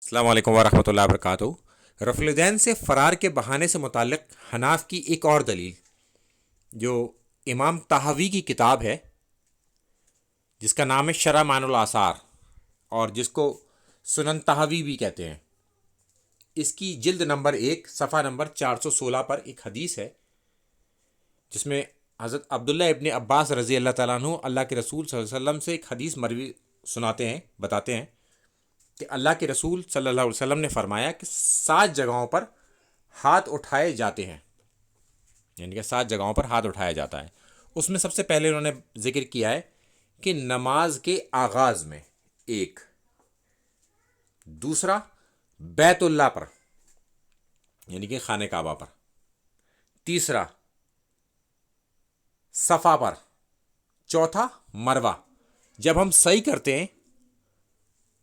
السلام علیکم ورحمۃ اللہ وبرکاتہ۔ رفع الدین سے فرار کے بہانے سے متعلق حناف کی ایک اور دلیل جو امام طحاوی کی کتاب ہے جس کا نام ہے شرح معانی الاثار اور جس کو سنن طحاوی بھی کہتے ہیں، اس کی جلد نمبر 1 صفحہ نمبر 416 پر ایک حدیث ہے جس میں حضرت عبداللہ ابن عباس رضی اللہ تعالیٰ عنہ اللہ کے رسول صلی اللہ علیہ وسلم سے ایک حدیث مروی سناتے ہیں، بتاتے ہیں کہ اللہ کے رسول صلی اللہ علیہ وسلم نے فرمایا کہ 7 جگہوں پر ہاتھ اٹھائے جاتے ہیں، یعنی کہ 7 جگہوں پر ہاتھ اٹھایا جاتا ہے۔ اس میں سب سے پہلے انہوں نے ذکر کیا ہے کہ نماز کے آغاز میں ایک، دوسرا بیت اللہ پر یعنی کہ خانہ کعبہ پر، تیسرا صفا پر، چوتھا مروہ۔ جب ہم سعی کرتے ہیں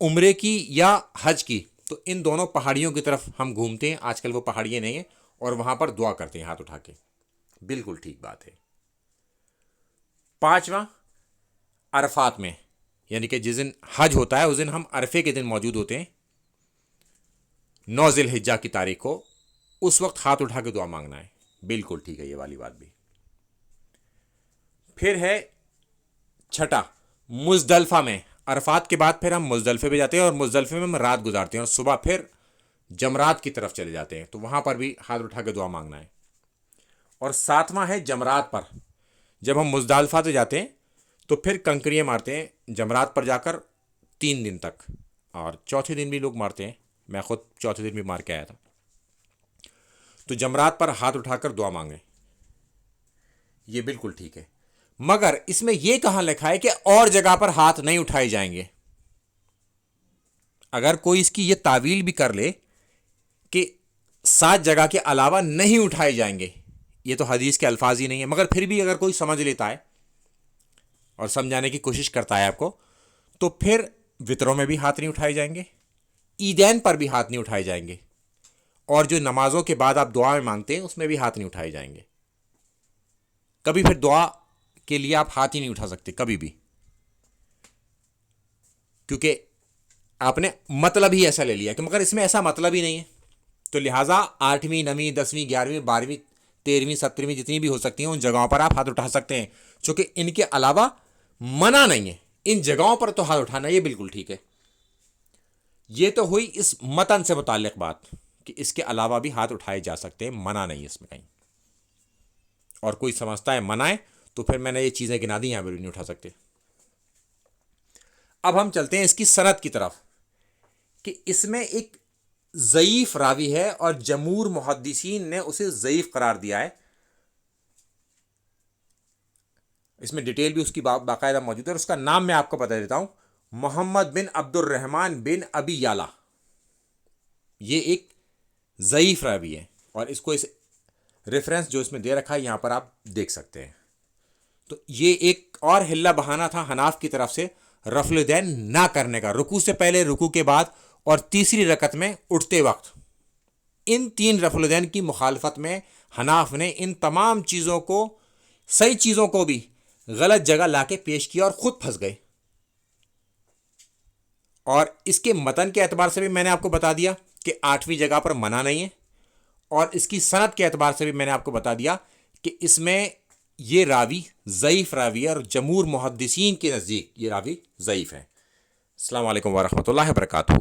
عمرے کی یا حج کی تو ان دونوں پہاڑیوں کی طرف ہم گھومتے ہیں، آج کل وہ پہاڑیاں نہیں ہیں، اور وہاں پر دعا کرتے ہیں ہاتھ اٹھا کے، بالکل ٹھیک بات ہے۔ پانچواں عرفات میں، یعنی کہ جس دن حج ہوتا ہے اس دن ہم عرفے کے دن موجود ہوتے ہیں، 9 ذی الحجہ کی تاریخ کو، اس وقت ہاتھ اٹھا کے دعا مانگنا ہے، بالکل ٹھیک ہے یہ والی بات بھی۔ پھر ہے چھٹا مزدلفہ میں، عرفات کے بعد پھر ہم مزدلفے پہ جاتے ہیں اور مزدلفے میں ہم رات گزارتے ہیں اور صبح پھر جمرات کی طرف چلے جاتے ہیں، تو وہاں پر بھی ہاتھ اٹھا کے دعا مانگنا ہے۔ اور 7واں ہے جمرات پر، جب ہم مزدلفہ سے جاتے ہیں تو پھر کنکریاں مارتے ہیں جمرات پر جا کر 3 دن تک، اور چوتھے دن بھی لوگ مارتے ہیں، میں خود چوتھے دن بھی مار کے آیا تھا۔ تو جمرات پر ہاتھ اٹھا کر دعا مانگیں، یہ بالکل ٹھیک ہے، مگر اس میں یہ کہاں لکھا ہے کہ اور جگہ پر ہاتھ نہیں اٹھائے جائیں گے؟ اگر کوئی اس کی یہ تعویل بھی کر لے کہ 7 جگہ کے علاوہ نہیں اٹھائے جائیں گے، یہ تو حدیث کے الفاظ ہی نہیں ہے، مگر پھر بھی اگر کوئی سمجھ لیتا ہے اور سمجھانے کی کوشش کرتا ہے آپ کو، تو پھر وطروں میں بھی ہاتھ نہیں اٹھائے جائیں گے، عیدین پر بھی ہاتھ نہیں اٹھائے جائیں گے، اور جو نمازوں کے بعد آپ دعا میں مانگتے ہیں اس میں بھی ہاتھ نہیں اٹھائے جائیں گے۔ کبھی پھر دعا کے لیے آپ ہاتھ ہی نہیں اٹھا سکتے کبھی بھی، کیونکہ آپ نے مطلب ہی ایسا لے لیا کہ مگر اس میں ایسا مطلب ہی نہیں ہے، تو لہٰذا 8ویں 9ویں 10ویں 11ویں 12ویں 13ویں 17ویں جتنی بھی ہو سکتی ہیں ان جگہوں پر آپ ہاتھ اٹھا سکتے ہیں، چونکہ ان کے علاوہ منع نہیں ہے، ان جگہوں پر تو ہاتھ اٹھانا یہ بالکل ٹھیک ہے۔ یہ تو ہوئی اس متن سے متعلق بات کہ اس کے علاوہ بھی ہاتھ اٹھائے جا سکتے ہیں، منع نہیں اس میں کہیں، اور کوئی سمجھتا ہے منع ہے تو پھر میں نے یہ چیزیں گنا دی، یہاں پہ بھی نہیں اٹھا سکتے۔ اب ہم چلتے ہیں اس کی سند کی طرف کہ اس میں ایک ضعیف راوی ہے اور جمہور محدثین نے اسے ضعیف قرار دیا ہے، اس میں ڈیٹیل بھی اس کی باقاعدہ موجود ہے، اور اس کا نام میں آپ کو بتا دیتا ہوں، محمد بن عبد الرحمن بن ابی یالا، یہ ایک ضعیف راوی ہے، اور اس کو اس ریفرنس جو اس میں دے رکھا ہے یہاں پر آپ دیکھ سکتے ہیں۔ تو یہ ایک اور حلہ بہانہ تھا حناف کی طرف سے رفع الدین نہ کرنے کا، رکوع سے پہلے، رکوع کے بعد، اور تیسری رکعت میں اٹھتے وقت۔ ان 3 رفع الدین کی مخالفت میں حناف نے ان تمام چیزوں کو، صحیح چیزوں کو بھی غلط جگہ لا کے پیش کیا اور خود پھنس گئے۔ اور اس کے متن کے اعتبار سے بھی میں نے آپ کو بتا دیا کہ 8ویں جگہ پر منع نہیں ہے، اور اس کی سند کے اعتبار سے بھی میں نے آپ کو بتا دیا کہ اس میں یہ راوی ضعیف راوی ہے، اور جمہور محدثین کے نزدیک یہ راوی ضعیف ہے۔ السلام علیکم ورحمۃ اللہ وبرکاتہ۔